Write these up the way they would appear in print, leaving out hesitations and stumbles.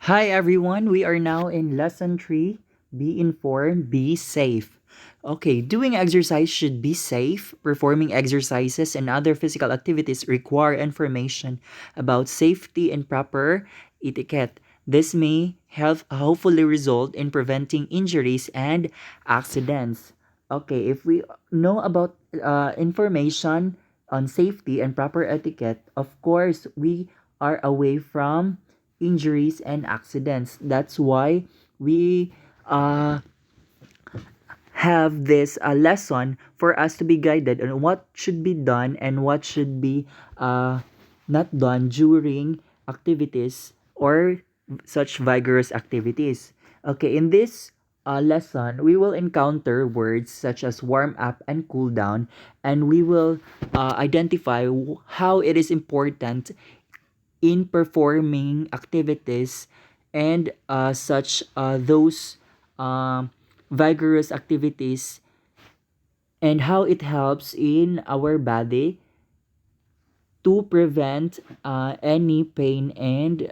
Hi everyone, we are now in lesson 3. Be informed, be safe. Okay, doing exercise should be safe. Performing exercises and other physical activities require information about safety and proper etiquette. This may help hopefully result in preventing injuries and accidents. Okay, if we know about information on safety and proper etiquette, of course, we are away from injuries and accidents. That's why we uh, have this lesson for us to be guided on what should be done and what should be uh, not done during activities or such vigorous activities. Okay, in this lesson, we will encounter words such as warm up and cool down, and we will identify how it is important in performing activities and such those um, vigorous activities and how it helps in our body to prevent any pain and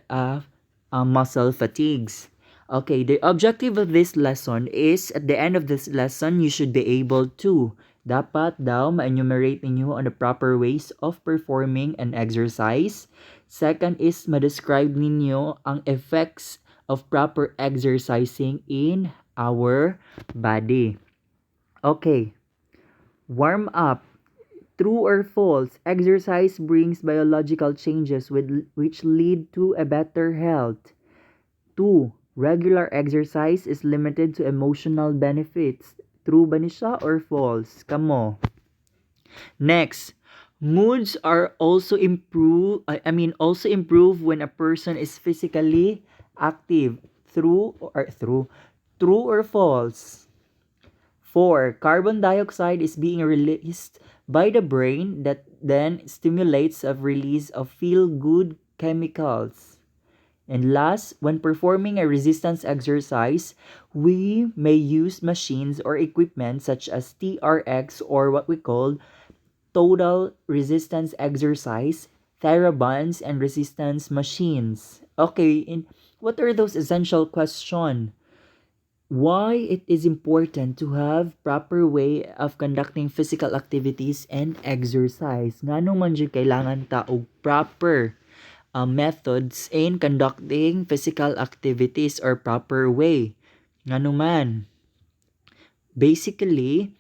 muscle fatigues. Okay, the objective of this lesson is at the end of this lesson, you should be able to dapat daw ma-enumerate ninyo on the proper ways of performing an exercise. Second is ma-describe ninyo ang effects of proper exercising in our body. Okay, warm up. True or false? Exercise brings biological changes which lead to a better health. 2. Regular exercise is limited to emotional benefits. True ba ni siya or false? Kamo. Next, moods are also also improve when a person is physically active. True or false? 4. Carbon dioxide is being released by the brain that then stimulates a release of feel-good chemicals. And last, when performing a resistance exercise, we may use machines or equipment such as TRX or what we call total resistance exercise, therabands, and resistance machines. Okay, and what are those essential questions? Why it is important to have proper way of conducting physical activities and exercise. Ngano man jud kailangan ta og proper methods in conducting physical activities or proper way. Ngano man. Basically,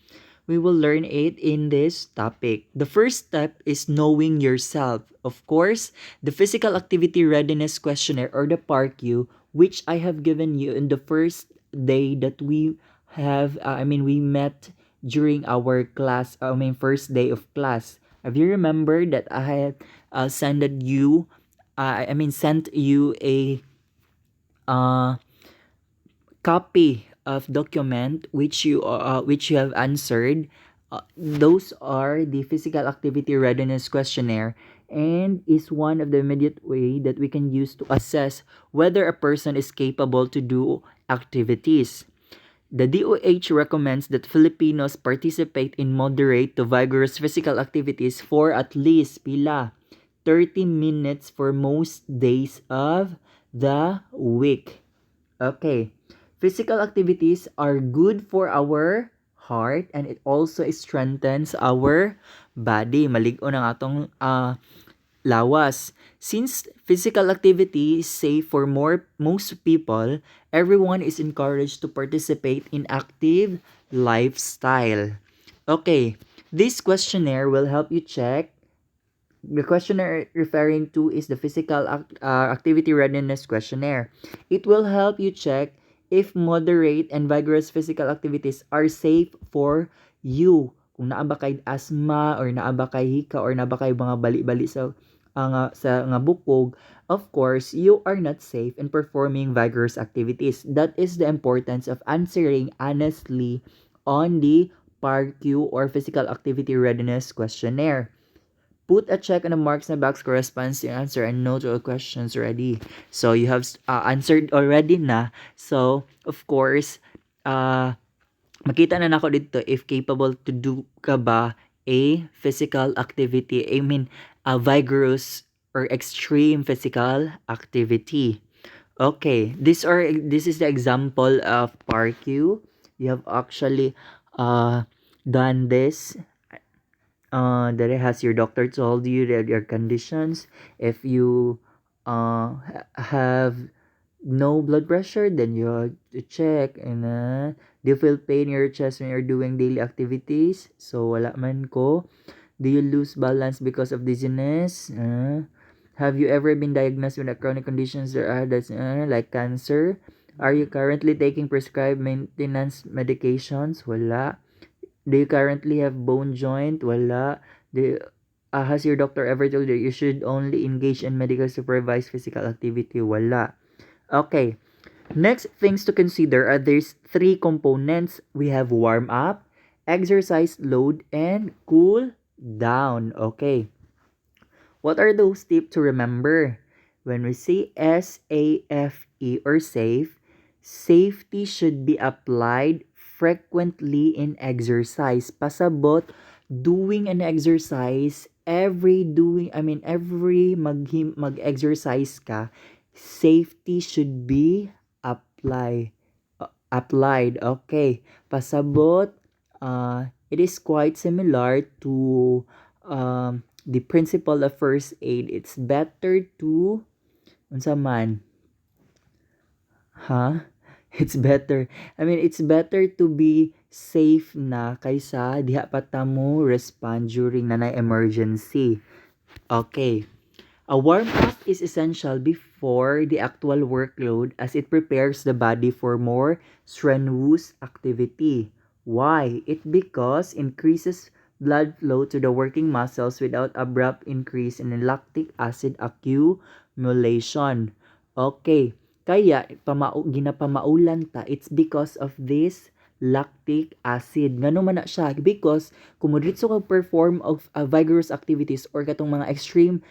we will learn it in this topic. The first step is knowing yourself. Of course, the physical activity readiness questionnaire or the PARQ, which I have given you in the first day that we have, we met during our class, first day of class. Have you remember that I had sent you a uh, copy of document which you have answered. Those are the physical activity readiness questionnaire and is one of the immediate way that we can use to assess whether a person is capable to do activities. The DOH recommends that Filipinos participate in moderate to vigorous physical activities for at least 30 minutes for most days of the week. Okay. Physical activities are good for our heart and it also strengthens our body. Malig-o ng atong lawas. Since physical activity is safe for most people, everyone is encouraged to participate in active lifestyle. Okay, this questionnaire will help you check. The questionnaire referring to is the physical activity readiness questionnaire. It will help you check if moderate and vigorous physical activities are safe for you. Kung naa ba kay asthma or naa ba kay hika or naa ba kay mga bali-bali sa bukog, of course, you are not safe in performing vigorous activities. That is the importance of answering honestly on the PARQ or physical activity readiness questionnaire. Put a check on the marks na box corresponds to your answer and no to all questions already. So you have answered already na. So of course, makita na nako dito if capable to do ka ba a physical activity. A vigorous or extreme physical activity. Okay, this is the example of parkour. You have actually done this. That it has your doctor told you that your conditions. If you have no blood pressure, then you have to check. And do you feel pain in your chest when you're doing daily activities? So wala man ko. Do you lose balance because of dizziness? Have you ever been diagnosed with a chronic conditions that are that's like cancer? Are you currently taking prescribed maintenance medications? Wala. Do you currently have bone joint? Wala. Has your doctor ever told you you should only engage in medical supervised physical activity? Wala. Okay. Next things to consider are there's three components. We have warm up, exercise load, and cool down. Okay. What are those tips to remember? When we say SAFE or safe, safety should be applied frequently in exercise. Pasabot, doing an exercise, every mag-exercise ka, safety should be applied. Okay. Pasabot, it is quite similar to the principle of first aid. It's better to unsa man, huh? It's better. It's better to be safe na kaysa diha pa ta mo respond during nanay emergency. Okay. A warm-up is essential before the actual workload as it prepares the body for more strenuous activity. Why? It because increases blood flow to the working muscles without abrupt increase in lactic acid accumulation. Okay. Kaya ginapamaulan ta, it's because of this lactic acid. Ngano man na siya? Because kung modritso ka perform of vigorous activities or katong mga extreme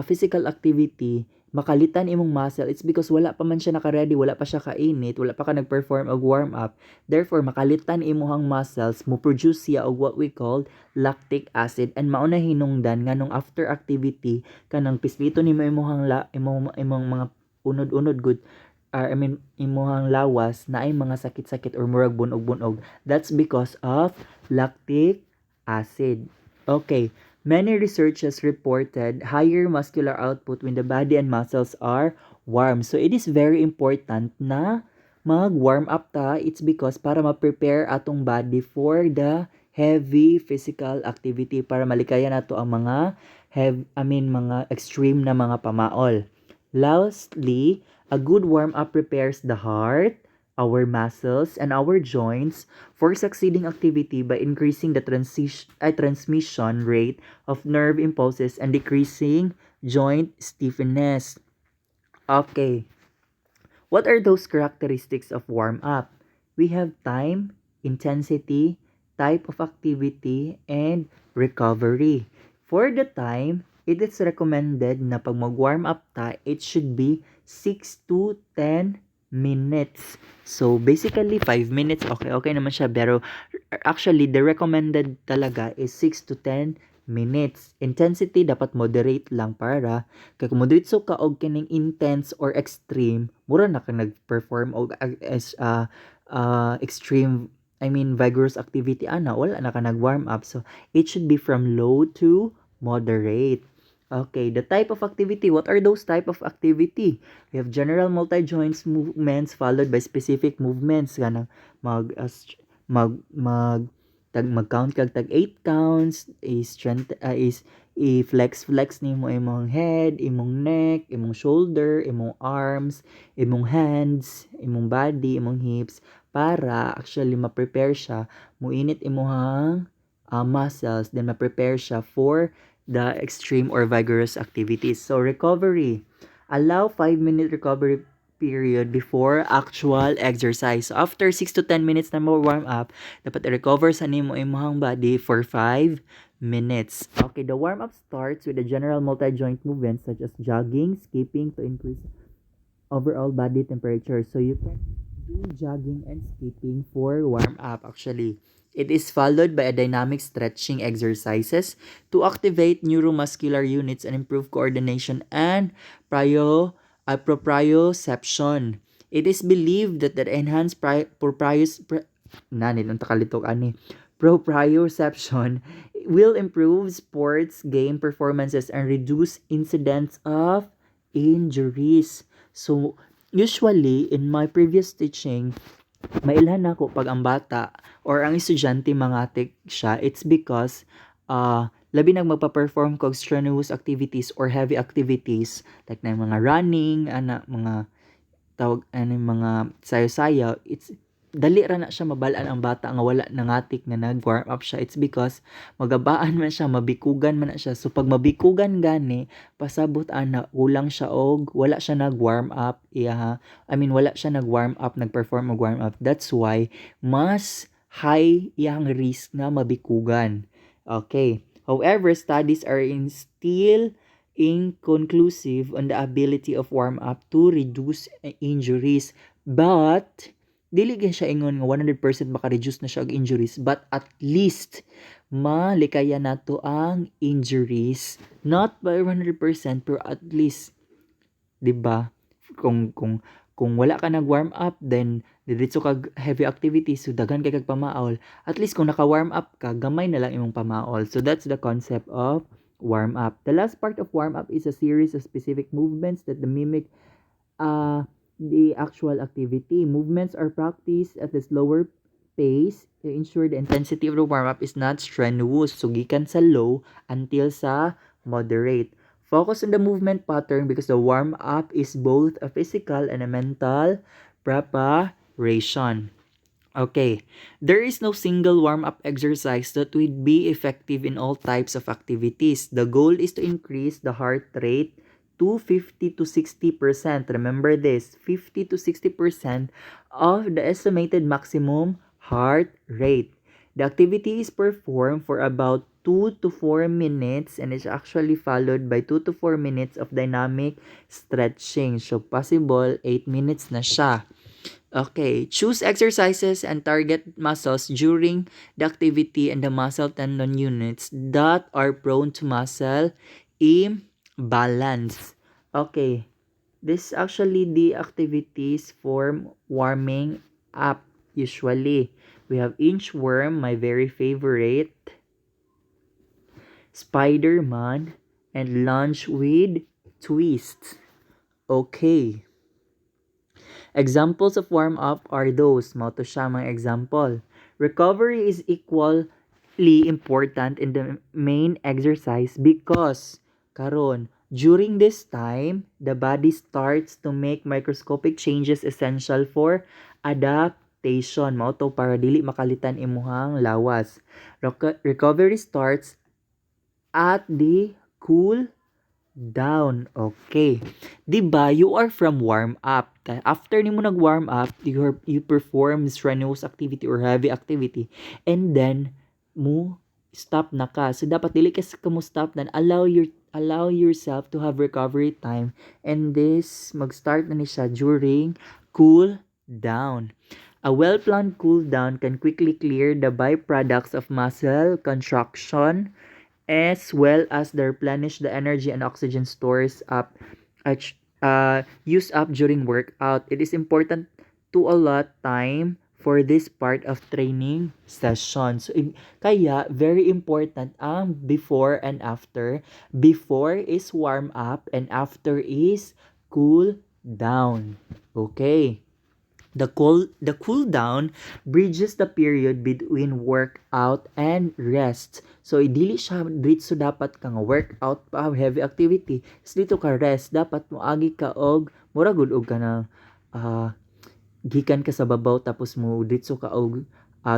physical activity, makalitan imong muscle, it's because wala pa man siya naka-ready, wala pa siya kainit, wala pa ka nag-perform og warm up. Therefore, makalitan imong muscles, mo produce siya og what we call lactic acid and mao na hinungdan nganong after activity kanang pislito nimo imong mga unod-unod good imuhang lawas na ay mga sakit-sakit or murag bunog-bunog. That's because of lactic acid. Okay. Many researchers reported higher muscular output when the body and muscles are warm. So it is very important na mag-warm up ta. It's because para ma-prepare atong body for the heavy physical activity para malikayan nato ang mga mga extreme na mga pamaol. Lastly, a good warm-up prepares the heart, our muscles, and our joints for succeeding activity by increasing the transmission rate of nerve impulses and decreasing joint stiffness. Okay, what are those characteristics of warm-up? We have time, intensity, type of activity, and recovery. For the time, it is recommended na pag mag-warm up ta, it should be 6 to 10 minutes. So, basically, 5 minutes, okay naman siya. Pero, actually, the recommended talaga is 6 to 10 minutes. Intensity, dapat moderate lang para kay kung moderate so ka og kining intense or extreme, mura na ka nag-perform og as extreme vigorous activity wala na ka nag-warm up. So, it should be from low to moderate. Okay, the type of activity. What are those type of activity? We have general multi-joints movements followed by specific movements. Ganang mag, mag, mag, mag-count kag tag 8 counts, i-flex nimo imong head, imong neck, imong shoulder, imong arms, imong hands, imong body, imong hips para actually ma-prepare siya, muinit imong muscles, then ma-prepare siya for the extreme or vigorous activities. So, recovery. Allow 5-minute recovery period before actual exercise. So, after 6 to 10 minutes na mo warm up, dapat i-recover sa nimo imong body for 5 minutes. Okay, the warm up starts with the general multi-joint movements such as jogging, skipping to increase overall body temperature. So, you can do jogging and skipping for warm up actually. It is followed by a dynamic stretching exercises to activate neuromuscular units and improve coordination and proprioception. It is believed that the enhanced proprioception will improve sports game performances and reduce incidents of injuries. So, usually, in my previous teaching, mailhan ako pag ang bata or ang estudyante mangatik siya, it's because labi nang magpa-perform ko og strenuous activities or heavy activities like na mga running, mga tawag mga sayo-sayo, it's dali ra na siya mabalaan ang bata nga wala nangatik nga nag-warm up siya. It's because magabaan man siya, mabikugan man na siya. So pag mabikugan gani, pasabot ana kulang siya og wala siya nag-warm up. Wala siya nag-warm up, nag-perform og warm up. That's why mas high iyang risk na mabikugan. Okay. However, studies are still inconclusive on the ability of warm-up to reduce injuries. But, dili gyud siya ingon nga 100% maka-reduce na siya og injuries, but at least malikaya nato ang injuries. Not by 100%, pero at least, 'di ba? Kung wala ka nag-warm up, then diretso kag heavy activities, so daghan kay kag pamaol. At least kung naka-warm up ka, gamay na lang imong pamaol. So that's the concept of warm up. The last part of warm up is a series of specific movements that mimic the actual activity. Movements are practiced at a slower pace to ensure the intensity of the warm up is not strenuous. So gikan sa low until sa moderate. Focus on the movement pattern because the warm up is both a physical and a mental preparation. Okay, there is no single warm-up exercise that would be effective in all types of activities. The goal is to increase the heart rate to 50 to 60%. Remember this, 50 to 60% of the estimated maximum heart rate. The activity is performed for about 2 to 4 minutes and is actually followed by 2 to 4 minutes of dynamic stretching. So, possible 8 minutes na siya. Okay, choose exercises and target muscles during the activity and the muscle tendon units that are prone to muscle imbalance. Okay, this actually the activities for warming up usually. We have inchworm, my very favorite, Spider-Man, and lunge with twist. Okay. Examples of warm-up are those. Mao to siya mga example. Recovery is equally important in the main exercise because karon during this time the body starts to make microscopic changes essential for adaptation. Mao to para dili makalitan imuhang lawas. Recovery starts at the cool down. Okay. 'Di ba you are from warm up. After nimo nag-warm up, you perform strenuous activity or heavy activity and then mo stop na ka. So dapat dili ka mo stop, then allow yourself to have recovery time, and this mag-start na ni siya during cool down. A well-planned cool down can quickly clear the byproducts of muscle contraction as well as they replenish the energy and oxygen stores up used up during workout. It is important to allot time for this part of training session. So, kaya, very important ang before and after. Before is warm up and after is cool down. Okay. The cool down bridges the period between workout and rest. So dili siya diretso dapat ka nga workout pa heavy activity. So dito ka rest, dapat moagi ka og mura gud og kanang gikan ka sa babaw tapos mo diretso ka og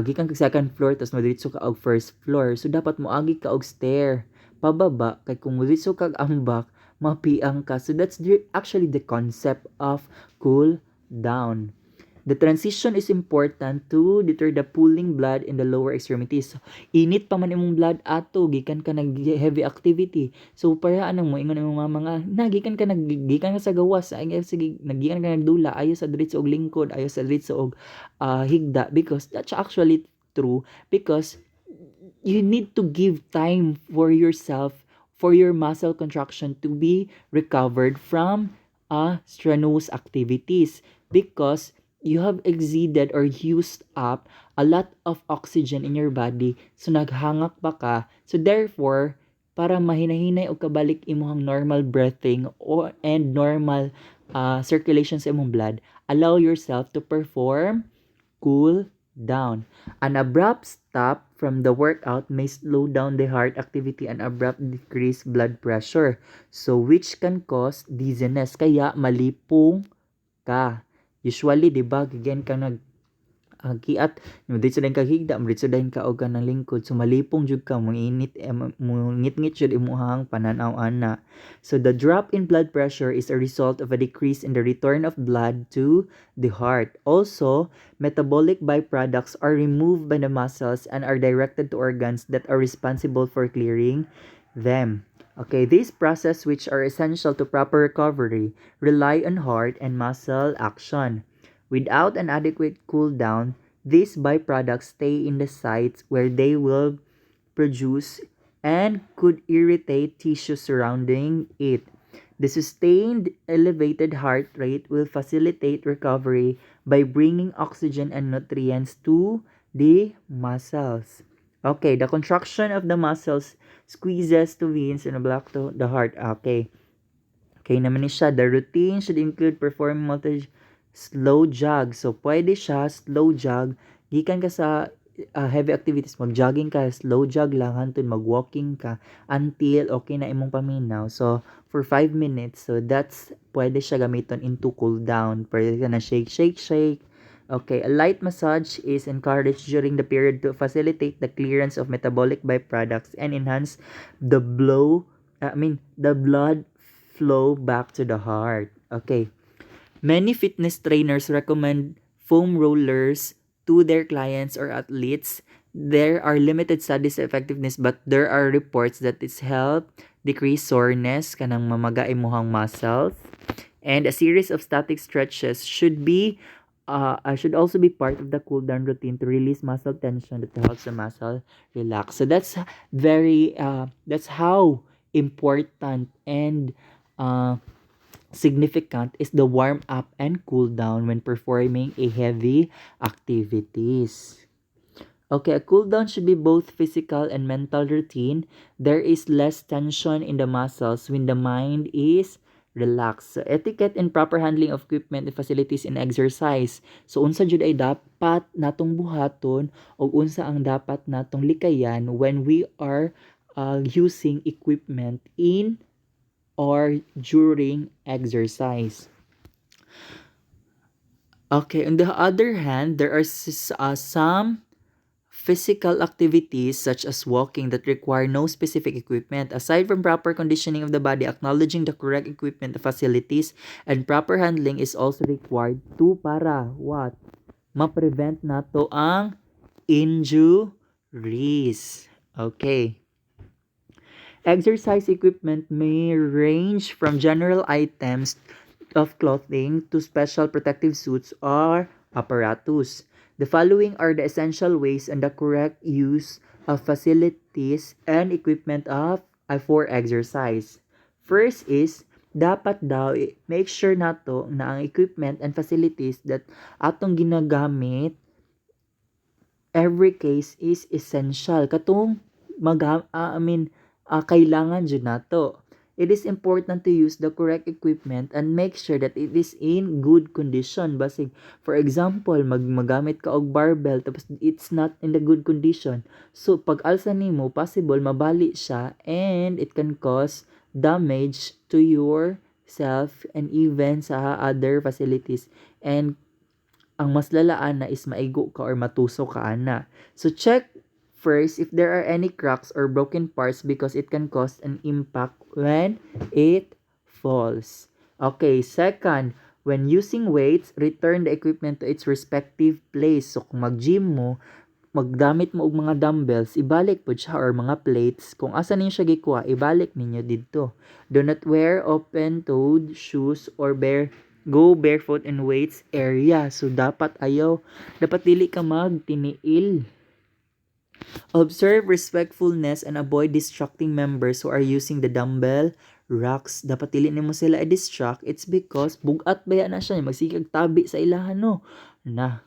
gikan ka sa second floor tapos mo diretso ka og first floor. So dapat moagi ka og stair pababa kay kung diretso ka ambak mapiang ka. So that's actually the concept of cool down. The transition is important to deter the pooling blood in the lower extremities. Init pa man imong blood ato gikan ka nag heavy activity. So para anong mo ingon imong mga nagikan ka nagikan ka sa gawas ay sige nagikan ka nagdula ayo sa diretso og lingkod ayo sa diretso og higda, because that's actually true, because you need to give time for yourself, for your muscle contraction to be recovered from strenuous activities because you have exceeded or used up a lot of oxygen in your body, so naghangak pa ka. So therefore, para mahinahinay o kabalik imong normal breathing or and normal circulation sa imong blood, allow yourself to perform cool down. An abrupt stop from the workout may slow down the heart activity and abrupt decrease blood pressure. So which can cause dizziness. Kaya malipong ka. Usually, di ba, gigan ka kiat dito din ka higda dito din ka og kanang lingkod so malipong jud ka moinit ngit-ngit jud imong pananaw ana. So the drop in blood pressure is a result of a decrease in the return of blood to the heart. Also, metabolic byproducts are removed by the muscles and are directed to organs that are responsible for clearing them. Okay, these processes, which are essential to proper recovery, rely on heart and muscle action. Without an adequate cool down, these byproducts stay in the sites where they will produce and could irritate tissue surrounding it. The sustained elevated heart rate will facilitate recovery by bringing oxygen and nutrients to the muscles. Okay, the contraction of the muscles squeezes to veins and block to the heart. Okay. Okay naman ni siya. The routine should include performing slow jog. So, pwede siya, slow jog. Gikan ka sa heavy activities, mag-jogging ka, slow jog lang, hantun mag-walking ka, until okay na imong paminaw. So, for 5 minutes, so that's, pwede siya gamiton into cool down. Pwede ka na shake, shake, shake. Okay, a light massage is encouraged during the period to facilitate the clearance of metabolic byproducts and enhance the blood flow back to the heart. Okay. Many fitness trainers recommend foam rollers to their clients or athletes. There are limited studies of effectiveness, but there are reports that it's help decrease soreness kanang mamaga imuhang muscles. And a series of static stretches should also be part of the cool down routine to release muscle tension that helps the muscle relax. So that's how important and significant is the warm up and cool down when performing a heavy activities. Okay, a cool down should be both physical and mental routine. There is less tension in the muscles when the mind is relaxed. So, etiquette and proper handling of equipment and facilities in exercise. So, unsa jud ay dapat natong buhaton o unsa ang dapat natong likayan when we are using equipment in or during exercise. Okay, on the other hand, there are some physical activities such as walking that require no specific equipment. Aside from proper conditioning of the body, acknowledging the correct equipment, the facilities, and proper handling is also required to para what? Ma-prevent nato ang injuries. Okay. Exercise equipment may range from general items of clothing to special protective suits or apparatus. The following are the essential ways and the correct use of facilities and equipment for exercise. First is, dapat daw make sure nato na ang equipment and facilities that atong ginagamit every case is essential. Katong kailangan jud nato. It is important to use the correct equipment and make sure that it is in good condition. Basig, for example, magamit ka og barbell tapos it's not in the good condition. So, pag alsa nimo, possible mabali siya and it can cause damage to yourself and even sa other facilities. And ang mas lalaan na is maigo ka or matuso ka ana. So, check first if there are any cracks or broken parts because it can cause an impact when it falls. Okay, second, when using weights, return the equipment to its respective place. So kung mag-gym mo, magdamit mo og mga dumbbells, ibalik po siya or mga plates. Kung asa ninyo siya gikuha, ibalik ninyo dito. Do not wear open-toed shoes or go barefoot in weights area. So dapat dili ka magtiniil. Observe respectfulness and avoid distracting members who are using the dumbbell rocks. Dapat dili nimo sila i-distract. It's because bugat baya na siya, magsigag tabi sa ilahan no. Na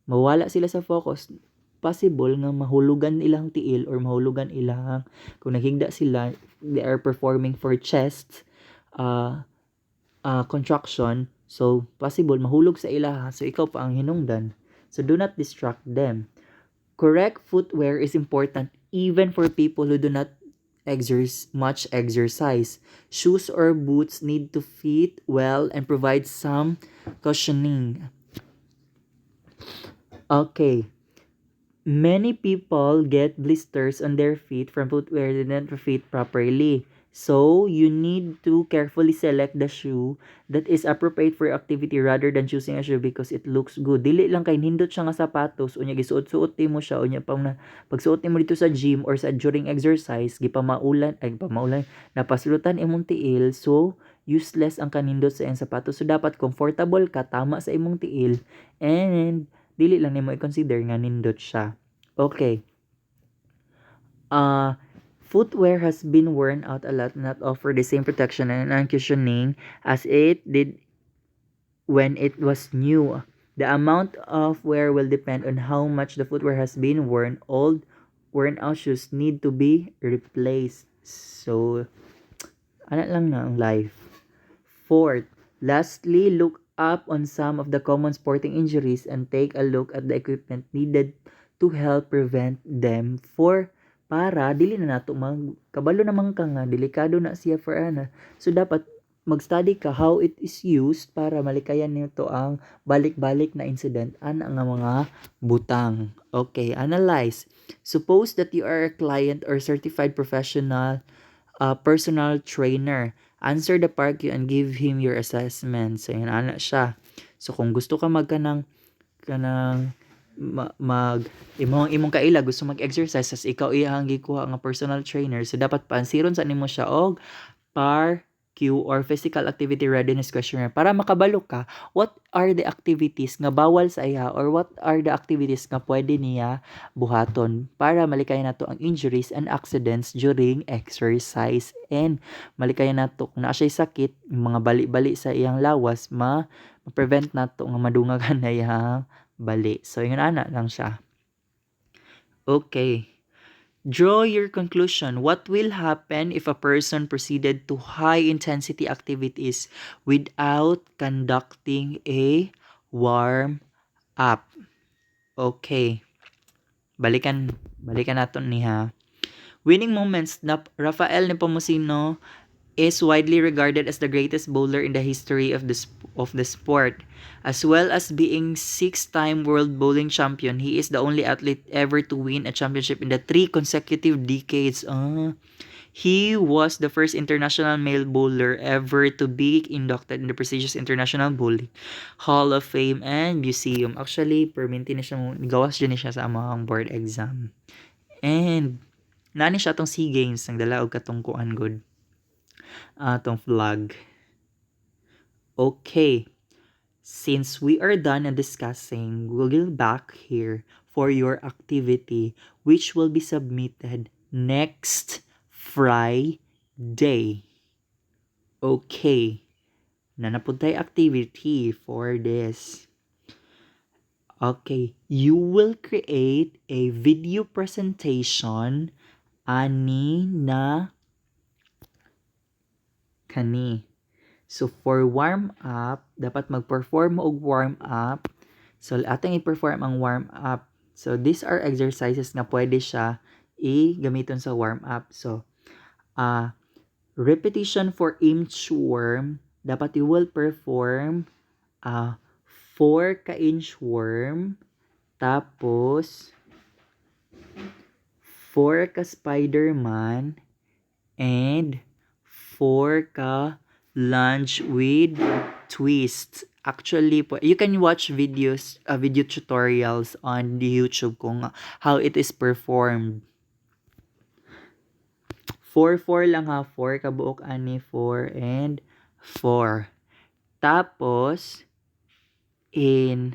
mawala sila sa focus. Possible nga mahulugan ilang tiil or mahulugan ilang kung naghigda sila, they are performing for chest contraction. So possible mahulog sa ilaha. So ikaw pa ang hinungdan. So do not distract them. Correct footwear is important even for people who do not much exercise. Shoes or boots need to fit well and provide some cushioning. Okay. Many people get blisters on their feet from footwear that didn't fit properly. So, you need to carefully select the shoe that is appropriate for your activity rather than choosing a shoe because it looks good. Dili lang kay nindot siya nga sapatos, unya gisuot-suot mo siya, unya pang na pagsuot mo dito sa gym or sa during exercise, gipamaulan, napasulutan imong tiil, so useless ang kanindot sa iyang sapatos. So, dapat comfortable ka, tama sa imong tiil, and dili lang nimo i-consider nga nindot siya. Okay. Footwear has been worn out a lot, not offer the same protection and cushioning as it did when it was new. The amount of wear will depend on how much the footwear has been worn. Old, worn out shoes need to be replaced. So, ano lang na ang life. Fourth, lastly, look up on some of the common sporting injuries and take a look at the equipment needed to help prevent them para dili na nato kabalo naman ka nga delikado na siya for ana. So dapat mag-study ka how it is used para malikayan nito ang balik-balik na incident ana nga mga butang. Okay, analyze. Suppose that you are a client or certified professional personal trainer. Answer the park and give him your assessment. So, yun, ana siya. So, kung gusto ka imong kaila gusto mag-exercise as ikaw iyang gikuha nga personal trainer, so dapat pansiron sa nimo siya og PAR-Q or physical activity readiness questionnaire para makabalo ka what are the activities nga bawal sa iya or what are the activities nga pwede niya buhaton para malikayan nato ang injuries and accidents during exercise, and malikayan nato kung naa siya sakit, mga bali-bali sa iyang lawas ma-prevent nato nga madungagan na iyang bali. So, yun ana lang siya. Okay. Draw your conclusion. What will happen if a person proceeded to high-intensity activities without conducting a warm-up? Okay. Balikan natin niha. Winning moments na Rafael Nepomuceno is widely regarded as the greatest bowler in the history of the sport. As well as being 6-time world bowling champion, he is the only athlete ever to win a championship in the 3 consecutive decades. He was the first international male bowler ever to be inducted in the prestigious International Bowling Hall of Fame and Museum. Actually, perminti na siya, gawas dyan siya sa amang board exam. And, nani siya itong SEA Games, ang dalaog katong kuan good. Itong vlog. Okay. Since we are done discussing, we'll go back here for your activity, which will be submitted next Friday. Okay. Nanapuntay activity for this. Okay. You will create a video presentation ani na kani. So, for warm-up, dapat mag-perform mo og warm-up. So, atong i-perform ang warm-up. So, these are exercises na pwede siya i-gamiton sa warm-up. So, repetition for inchworm, dapat you will perform 4 ka inchworm, tapos 4 ka Spider-Man, and 4 ka lunge with twist. Actually, you can watch video tutorials on the YouTube kung how it is performed. 4 lang ha. 4 kabuok ani. 4 and 4. Tapos, in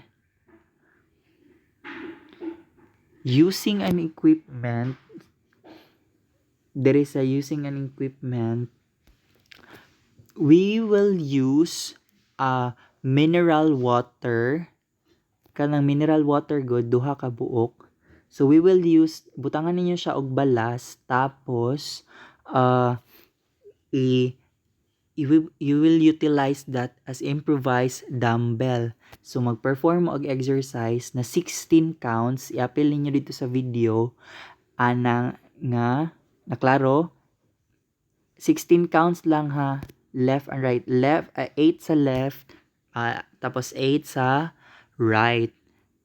using an equipment, we will use mineral water, kanang mineral water good duha ka buok. So we will use, butangan ninyo siya og balas, tapos i you will utilize that as improvised dumbbell. So mag-perform og exercise na 16 counts, i-apil ninyo dito sa video anang nga naklaro 16 counts lang ha, left and right, 8 sa left, tapos 8 sa right.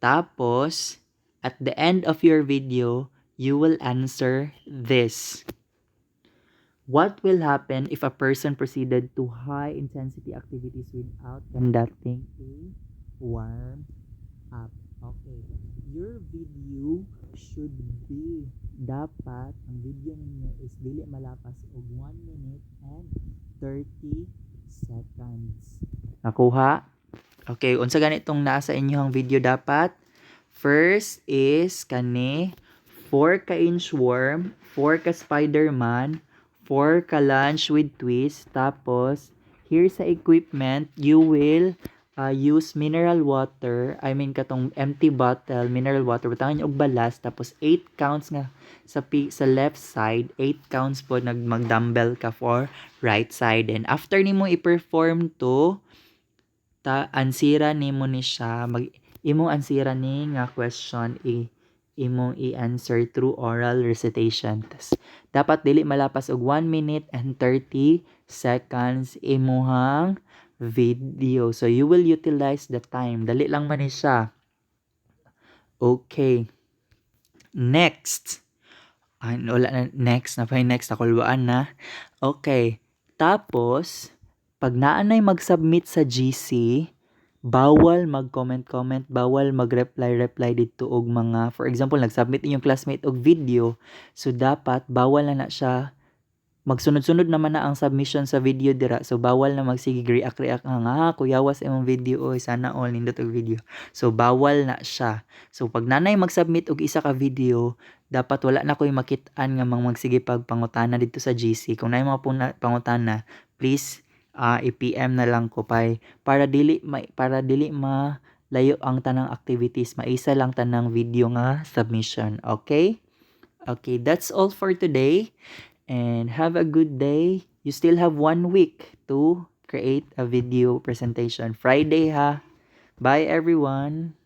Tapos at the end of your video you will answer this: what will happen if a person proceeded to high intensity activities without conducting a warm up? Okay. Your video should be, dapat ang video ninyo is dili malapas og 1 minute and 30 seconds. Nakuha? Okay, unsa ganitong nasa inyong video dapat? First is kani 4 ka inchworm, 4 ka Spider-Man, 4 ka lunch with twist. Tapos, here sa equipment, you will use mineral water. I mean, katong empty bottle, mineral water. Butangan nyo og balas. Tapos, 8 counts nga sa left side. 8 counts po mag-dumbbell ka for right side. And after nimo i-perform to, ansira nimo ni siya. Imong ansira ni nga question imong i-answer through oral recitation. Tas, dapat dili malapas og 1 minute and 30 seconds imuhang video. So you will utilize the time. Dali lang man ni siya. Okay. Next. Wala na next. Next. Nakulwaan na. Okay. Tapos, pag naanay mag-submit sa GC, bawal mag-comment, bawal mag-reply dito og mga, for example, nag-submit inyong classmate og video, so dapat bawal na siya, magsunod-sunod naman na ang submission sa video dira, so bawal na magsige react nga, kuyawas imong video, oy sana all nindot og video, so bawal na siya. So pag nanay mag-submit og isa ka video, dapat wala na koy makit-an nga magsige pangutana dito sa GC. Kung naay mga pangutana, please i-PM na lang ko para dili layo ang tanang activities, maisa lang tanang video nga submission. Okay, that's all for today, and have a good day. You still have 1 week to create a video presentation. Friday ha. Bye everyone.